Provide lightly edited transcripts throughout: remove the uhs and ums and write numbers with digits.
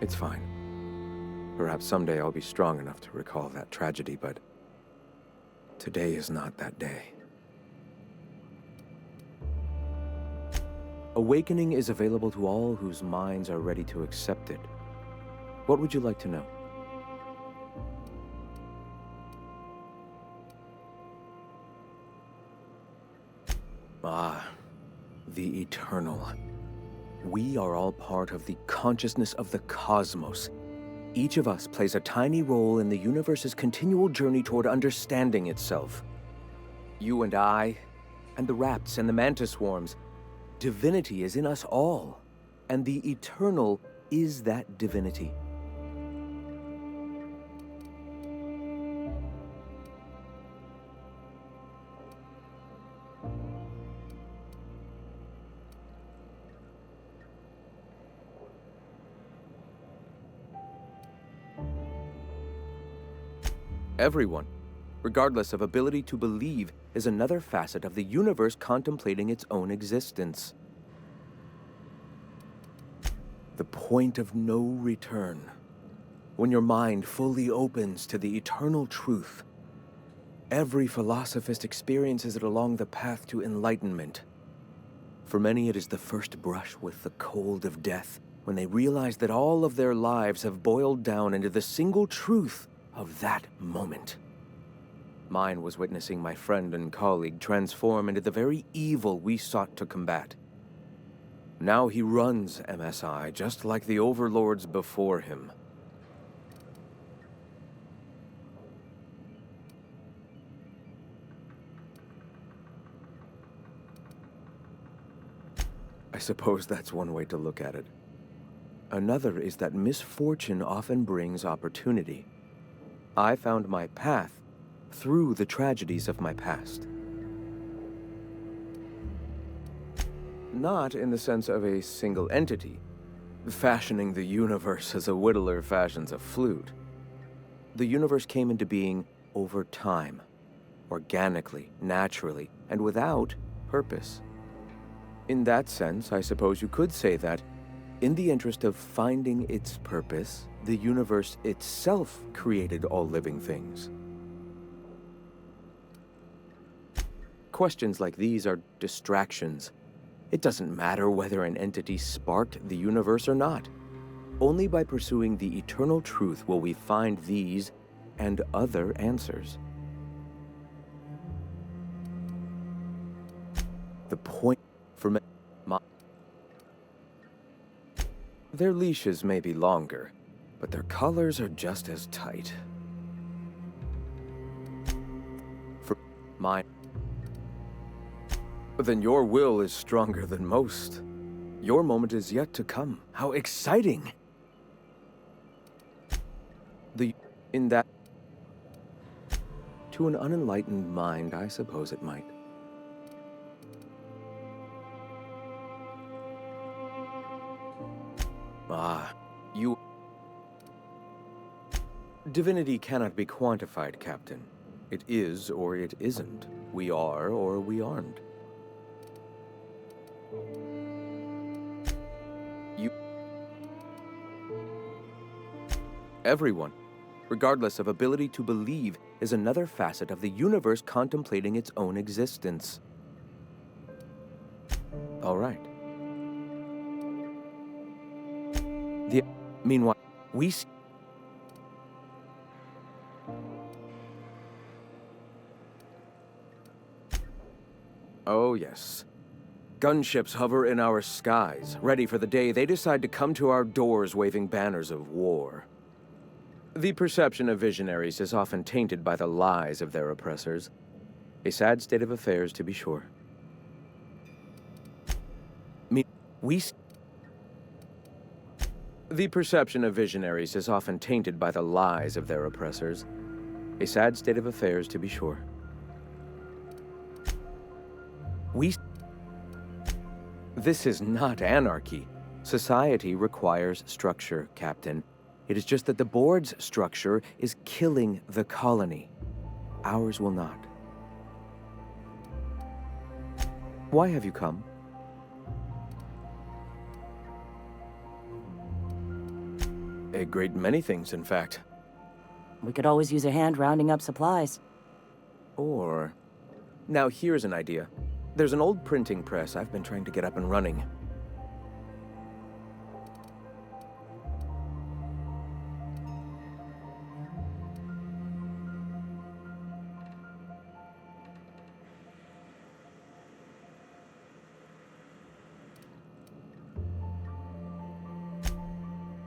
It's fine. Perhaps someday I'll be strong enough to recall that tragedy, but today is not that day. Awakening is available to all whose minds are ready to accept it. What would you like to know? Ah, the eternal. We are all part of the consciousness of the cosmos. Each of us plays a tiny role in the universe's continual journey toward understanding itself. You and I, and the rats and the mantis swarms. Divinity is in us all, and the eternal is that divinity. Everyone, regardless of ability to believe, is another facet of the universe contemplating its own existence. The point of no return. When your mind fully opens to the eternal truth. Every philosophist experiences it along the path to enlightenment. For many, it is the first brush with the cold of death, when they realize that all of their lives have boiled down into the single truth of that moment. Mine was witnessing my friend and colleague transform into the very evil we sought to combat. Now he runs MSI just like the overlords before him. I suppose that's one way to look at it. Another is that misfortune often brings opportunity. I found my path through the tragedies of my past. Not in the sense of a single entity, fashioning the universe as a whittler fashions a flute. The universe came into being over time, organically, naturally, and without purpose. In that sense, I suppose you could say that, in the interest of finding its purpose, the universe itself created all living things. Questions like these are distractions. It doesn't matter whether an entity sparked the universe or not. Only by pursuing the eternal truth will we find these and other answers. The point for me, their leashes may be longer, but their collars are just as tight. For mine, then your will is stronger than most. Your moment is yet to come. How exciting! In that, to an unenlightened mind, I suppose it might. You... Divinity cannot be quantified, Captain. It is or it isn't. We are or we aren't. Everyone, regardless of ability to believe, is another facet of the universe contemplating its own existence. All right. Meanwhile, we see... Oh, yes. Gunships hover in our skies, ready for the day they decide to come to our doors waving banners of war. The perception of visionaries is often tainted by the lies of their oppressors. A sad state of affairs, to be sure. The perception of visionaries is often tainted by the lies of their oppressors. A sad state of affairs, to be sure. This is not anarchy. Society requires structure, Captain. It is just that the board's structure is killing the colony. Ours will not. Why have you come? A great many things, in fact. We could always use a hand rounding up supplies. Or... Now here's an idea. There's an old printing press I've been trying to get up and running.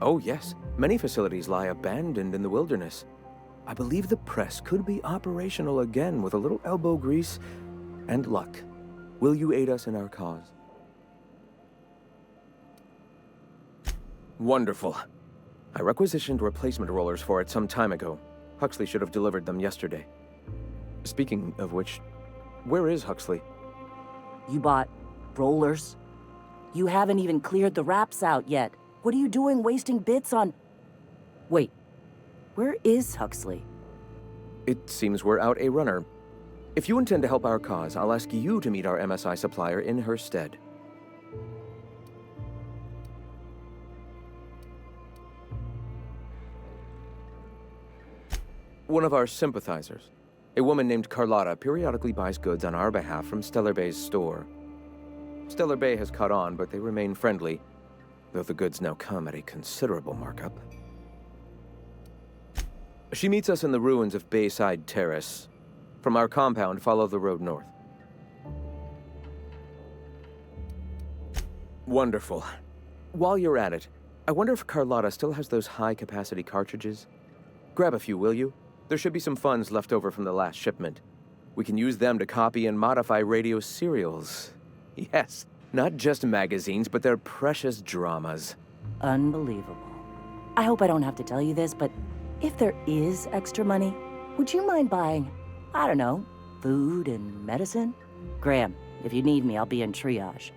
Oh yes, many facilities lie abandoned in the wilderness. I believe the press could be operational again with a little elbow grease and luck. Will you aid us in our cause? Wonderful. I requisitioned replacement rollers for it some time ago. Huxley should have delivered them yesterday. Speaking of which, where is Huxley? You bought rollers? You haven't even cleared the wraps out yet. What are you doing wasting bits on... Wait, where is Huxley? It seems we're out a runner. If you intend to help our cause, I'll ask you to meet our MSI supplier in her stead. One of our sympathizers, a woman named Carlotta, periodically buys goods on our behalf from Stellar Bay's store. Stellar Bay has caught on, but they remain friendly, though the goods now come at a considerable markup. She meets us in the ruins of Bayside Terrace. From our compound, follow the road north. Wonderful. While you're at it, I wonder if Carlotta still has those high-capacity cartridges? Grab a few, will you? There should be some funds left over from the last shipment. We can use them to copy and modify radio serials. Yes, not just magazines, but their precious dramas. Unbelievable. I hope I don't have to tell you this, but if there is extra money, would you mind buying, I don't know, food and medicine? Graham, if you need me, I'll be in triage.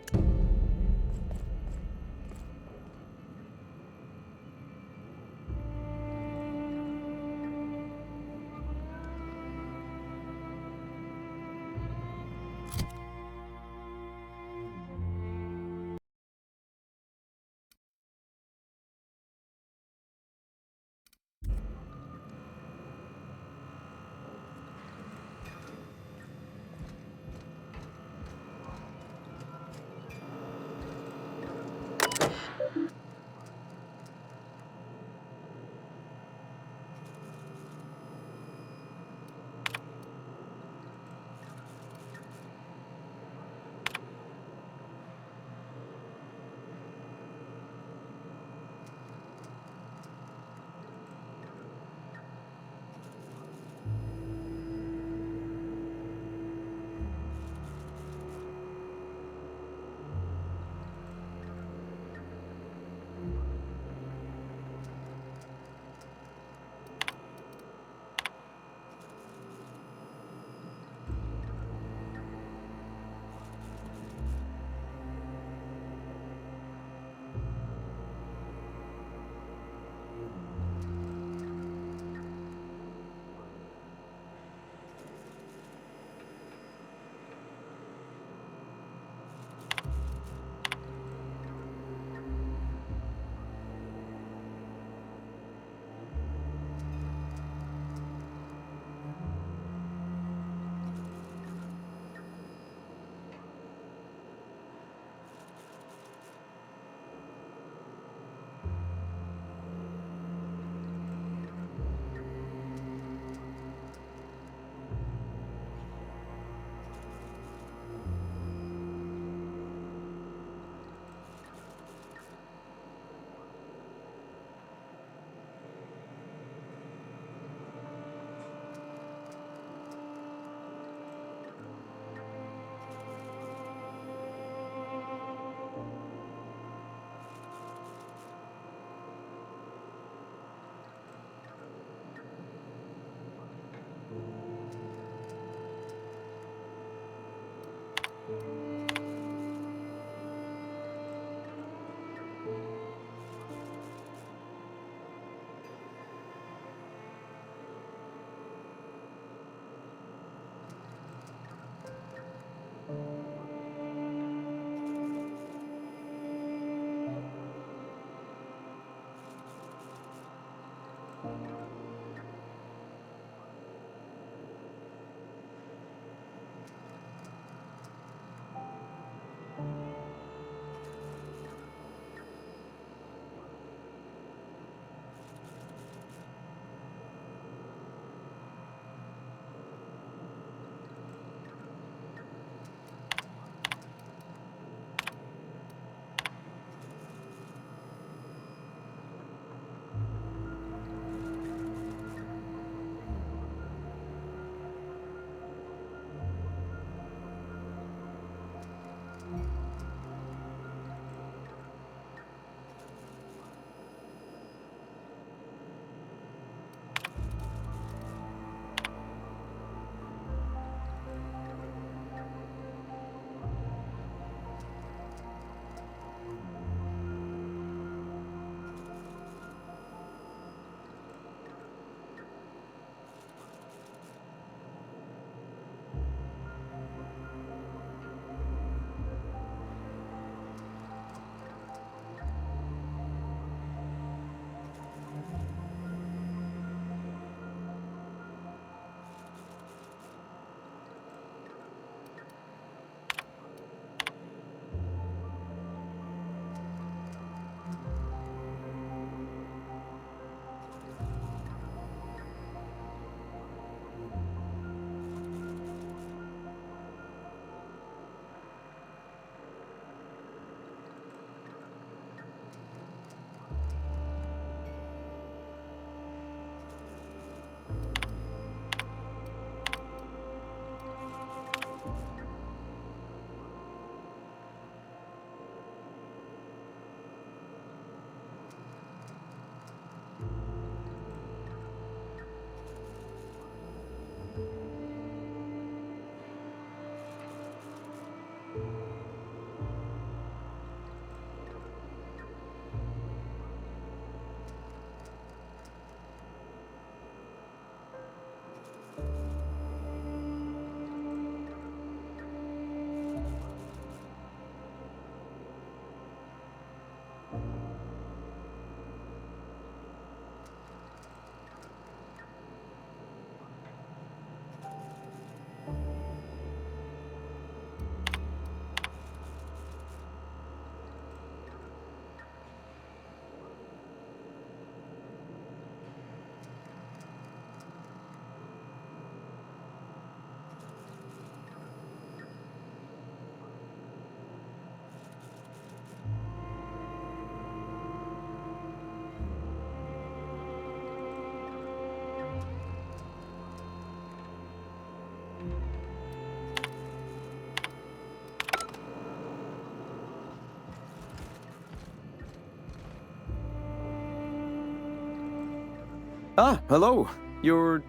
Ah, hello. You're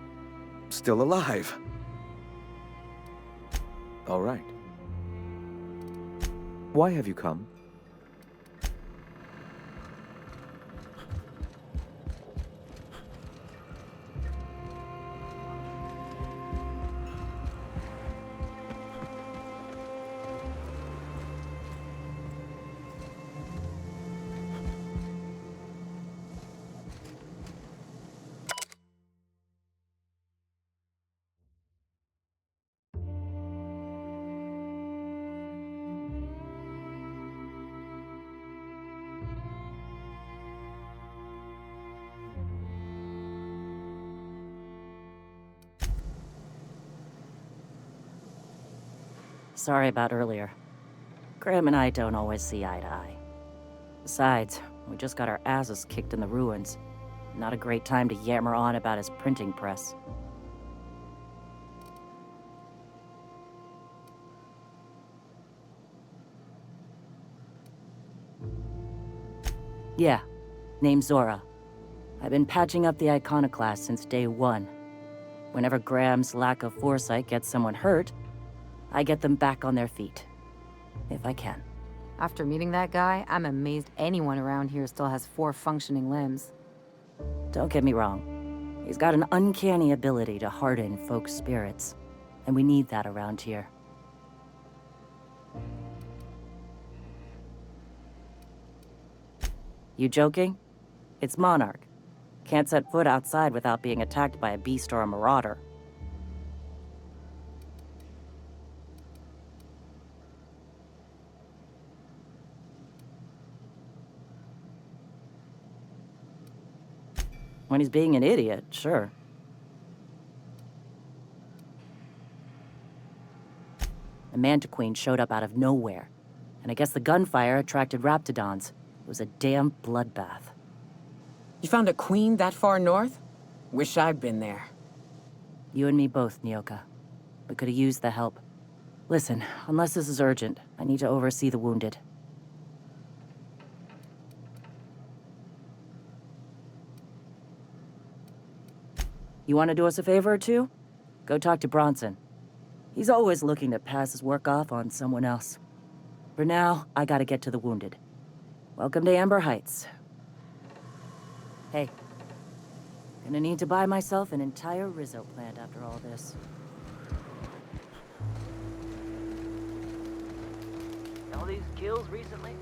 still alive. All right. Why have you come? Sorry about earlier. Graham and I don't always see eye to eye. Besides, we just got our asses kicked in the ruins. Not a great time to yammer on about his printing press. Yeah, name's Zora. I've been patching up the iconoclast since day one. Whenever Graham's lack of foresight gets someone hurt, I get them back on their feet. If I can. After meeting that guy, I'm amazed anyone around here still has 4 functioning limbs. Don't get me wrong. He's got an uncanny ability to harden folks' spirits, and we need that around here. You joking? It's Monarch. Can't set foot outside without being attacked by a beast or a marauder. When he's being an idiot, sure. The Mantiqueen showed up out of nowhere, and I guess the gunfire attracted Raptidons. It was a damn bloodbath. You found a queen that far north? Wish I'd been there. You and me both, Nyoka. We could have used the help. Listen, unless this is urgent, I need to oversee the wounded. You want to do us a favor or two? Go talk to Bronson. He's always looking to pass his work off on someone else. For now, I gotta get to the wounded. Welcome to Amber Heights. Hey, gonna need to buy myself an entire Rizzo plant after all this. All these kills recently?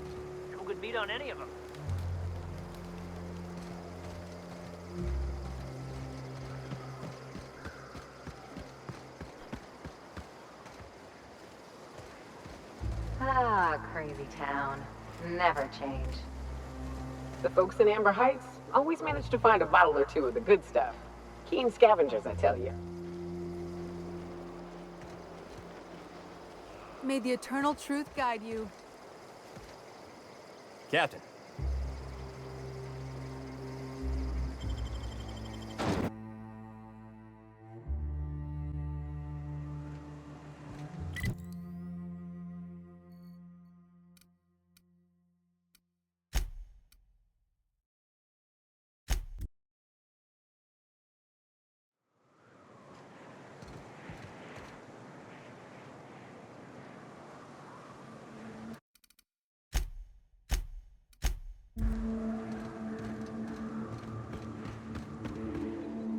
Who could beat on any of them? Ah, crazy town. Never change. The folks in Amber Heights always manage to find a bottle or two of the good stuff. Keen scavengers, I tell you. May the eternal truth guide you. Captain.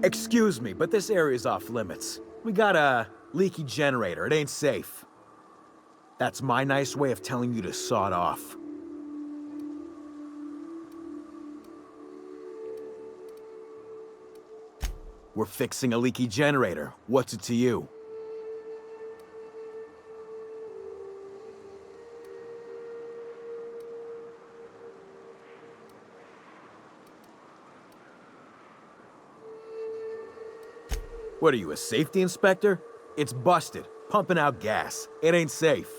Excuse me, but this area's off limits. We got a leaky generator. It ain't safe. That's my nice way of telling you to sod off. We're fixing a leaky generator. What's it to you? What are you, a safety inspector? It's busted, pumping out gas. It ain't safe.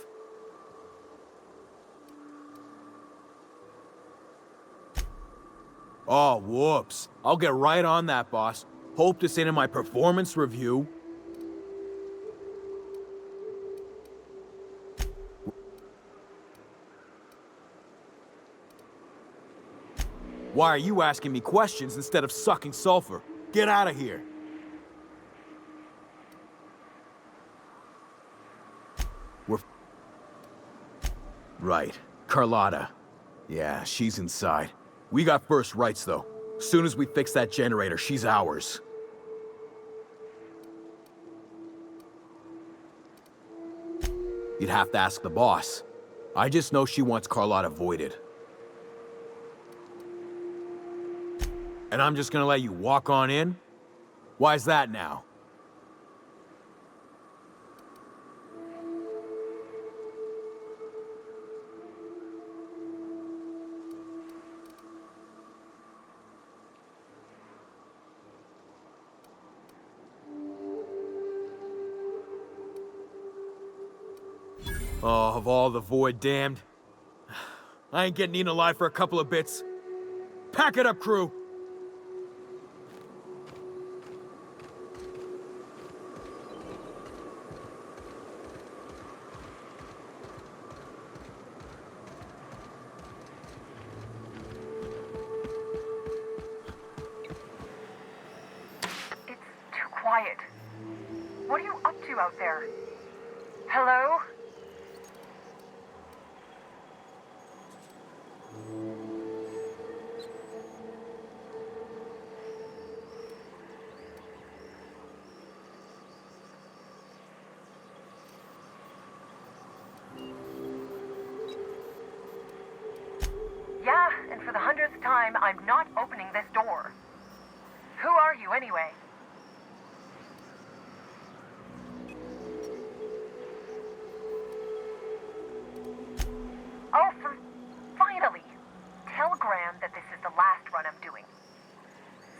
Oh, whoops. I'll get right on that, boss. Hope this ain't in my performance review. Why are you asking me questions instead of sucking sulfur? Get out of here. We're... Right. Carlotta. Yeah, she's inside. We got first rights, though. Soon as we fix that generator, she's ours. You'd have to ask the boss. I just know she wants Carlotta voided. And I'm just gonna let you walk on in? Why's that now? Oh, of all the void damned. I ain't getting eaten alive for a couple of bits. Pack it up, crew! It's too quiet. What are you up to out there? Hello? Yeah, and for the 100th time, I'm not opening this door. Who are you, anyway? Oh, finally! Tell Graham that this is the last run I'm doing.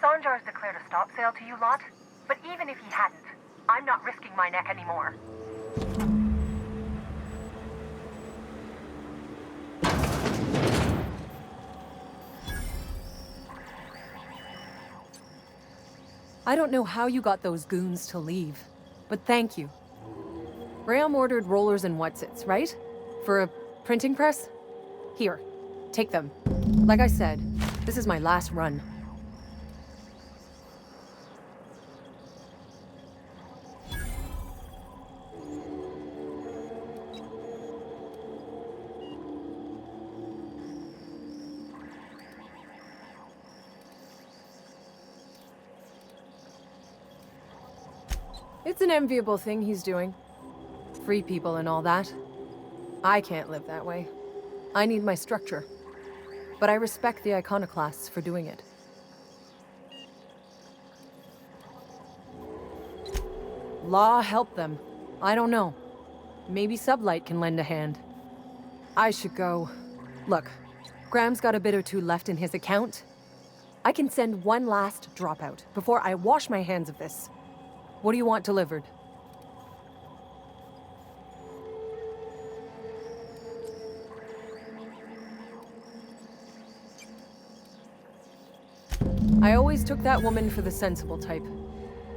Sanjar's declared a stop sale to you lot, but even if he hadn't, I'm not risking my neck anymore. I don't know how you got those goons to leave, but thank you. Graham ordered rollers and whatsits, right? For a printing press? Here, take them. Like I said, this is my last run. It's an enviable thing he's doing. Free people and all that. I can't live that way. I need my structure. But I respect the iconoclasts for doing it. Law help them. I don't know. Maybe Sublight can lend a hand. I should go. Look, Graham's got a bit or two left in his account. I can send one last dropout before I wash my hands of this. What do you want delivered? I always took that woman for the sensible type.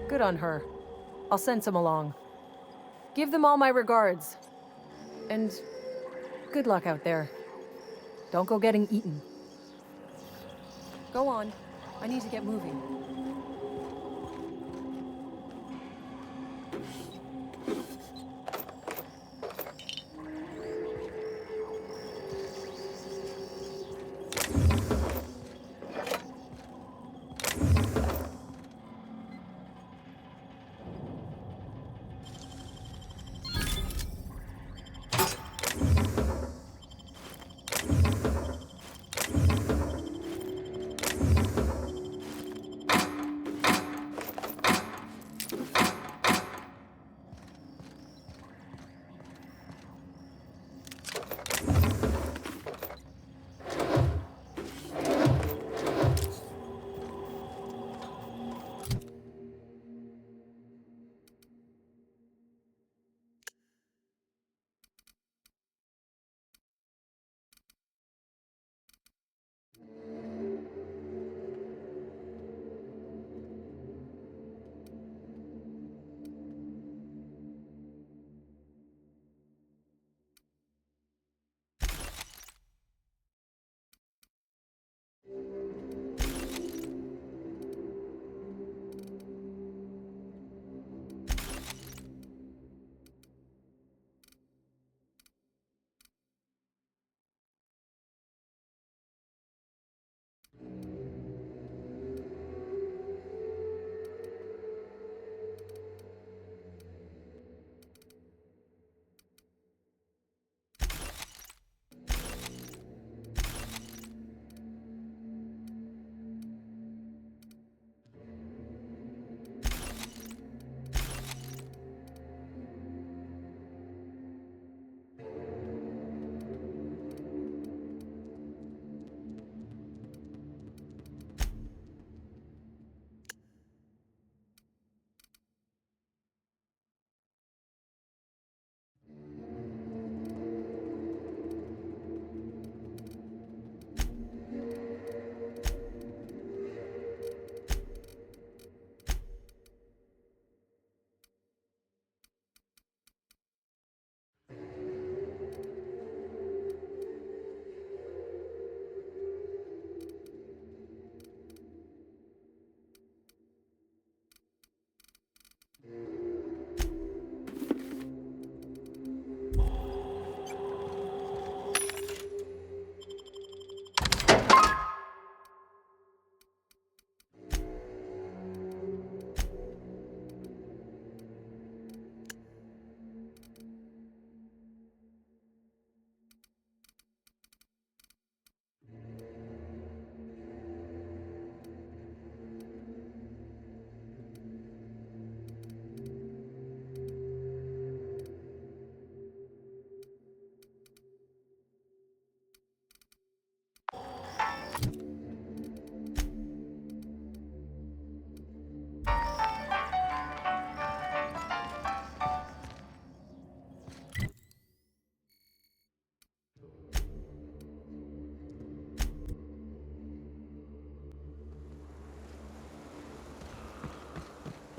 Good on her. I'll send some along. Give them all my regards. And good luck out there. Don't go getting eaten. Go on. I need to get moving.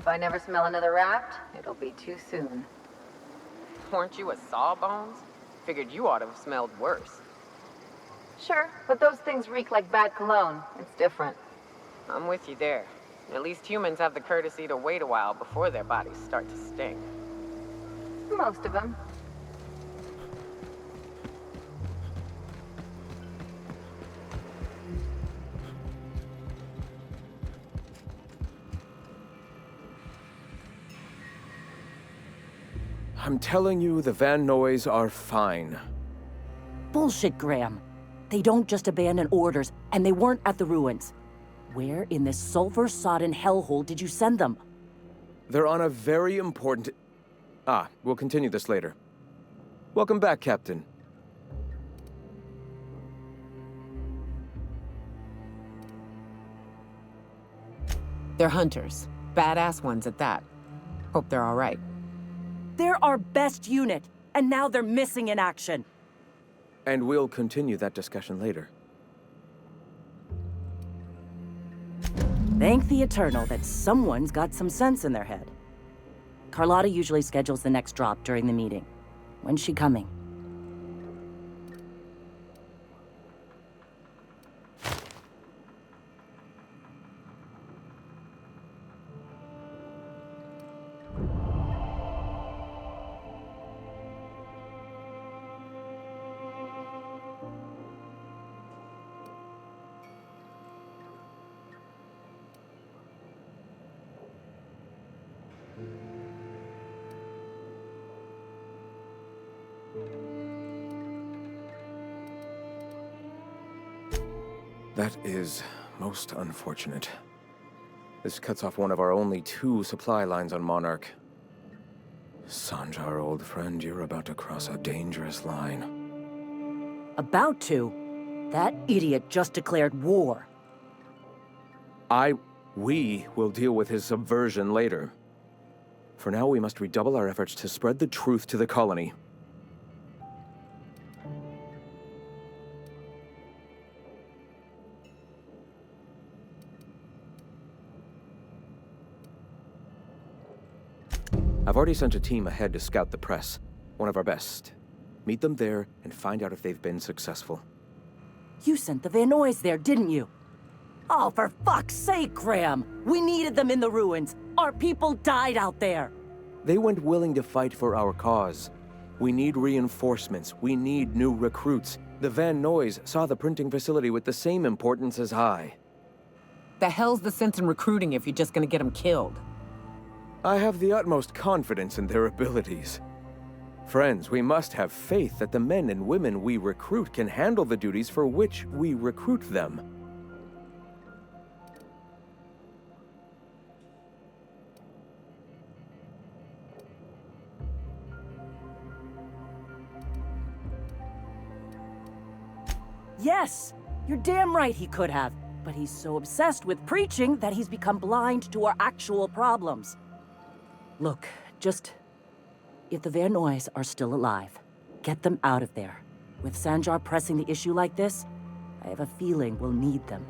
I never smell another raft, it'll be too soon. Weren't you a sawbones? Figured you ought to have smelled worse. Sure, but those things reek like bad cologne. It's different. I'm with you there. At least humans have the courtesy to wait a while before their bodies start to stink. Most of them. I'm telling you, the Van Noys are fine. Bullshit, Graham. They don't just abandon orders, and they weren't at the ruins. Where in this sulfur-sodden hellhole did you send them? They're on a very important... we'll continue this later. Welcome back, Captain. They're hunters. Badass ones at that. Hope they're all right. They're our best unit, and now they're missing in action. And we'll continue that discussion later. Thank the Eternal that someone's got some sense in their head. Carlotta usually schedules the next drop during the meeting. When's she coming? That is most unfortunate. This cuts off one of our only 2 supply lines on Monarch. Sanjar, old friend, you're about to cross a dangerous line. About to? That idiot just declared war. We will deal with his subversion later. For now, we must redouble our efforts to spread the truth to the colony. I've already sent a team ahead to scout the press, one of our best. Meet them there and find out if they've been successful. You sent the Van Noys there, didn't you? Oh, for fuck's sake, Graham! We needed them in the ruins! Our people died out there! They went willing to fight for our cause. We need reinforcements. We need new recruits. The Van Noys saw the printing facility with the same importance as I. The hell's the sense in recruiting if you're just gonna get them killed? I have the utmost confidence in their abilities. Friends, we must have faith that the men and women we recruit can handle the duties for which we recruit them. Yes! You're damn right he could have. But he's so obsessed with preaching that he's become blind to our actual problems. Look, if the Van Noys are still alive, get them out of there. With Sanjar pressing the issue like this, I have a feeling we'll need them.